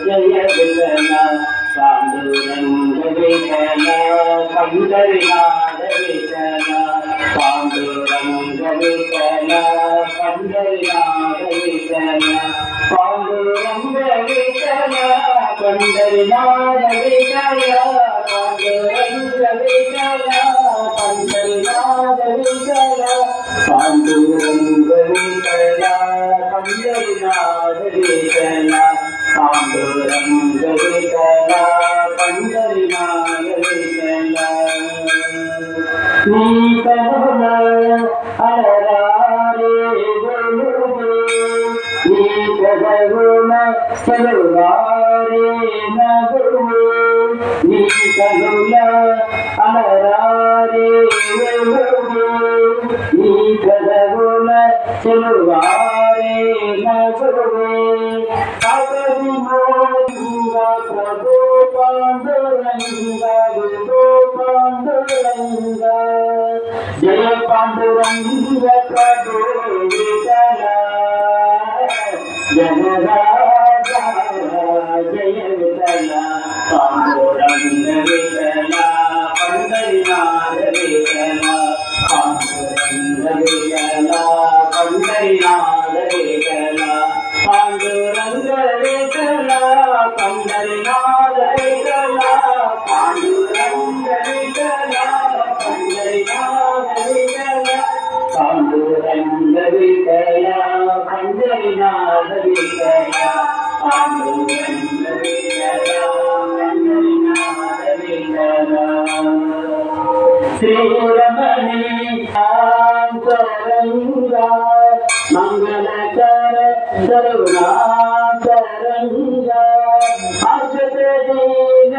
जय विठला पांडुरंग विठला पंढरीनाथ विठला पांडुरंग विठला पंढरीनाथ विठला पांडुरंग विठला पंढरीनाथ विठला पांडुरंग विठला पंढरीनाथ विठला पांडुरंग विठला पंढरीनाथ विठला पांडुरंग विठला पंढरीनाथ विठला नीकरुणा हररारे गुरुदे नीकरुणा चलुवारे नगुरुवे नीकरुणा हररारे गुरुदे नीकरुणा चलुवारे नगुरुवे प्रभु पांडुरंगा विभो पांडुरंगा जय पांडुरंग प्रभु विठला जय राजा जय विठला पांडुरंग विठला पंढरीनाथ विठला पांडुरंग विठला पंढरीनाथ विठला पांडुरंग विठला पंढरीनाथ विठला पांडुरंग विठला पंढरीनाथ विठला पांडुरंग विठला पंढरीनाथ विठला पांडुरंग विठला पंढरीनाथ विठला श्रीरमणी अंतरंगा मंगलकर करुणाकरंगा अक्षत दीन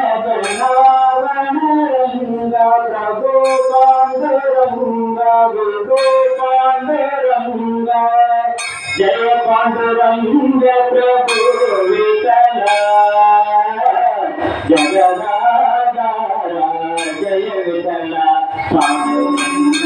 बनावनरंगा प्रभु पांडुरंगा विभो पांडुरंगा जय पांडुरंग प्रभु विठला जगदाधारा जय विठला पांडुरंग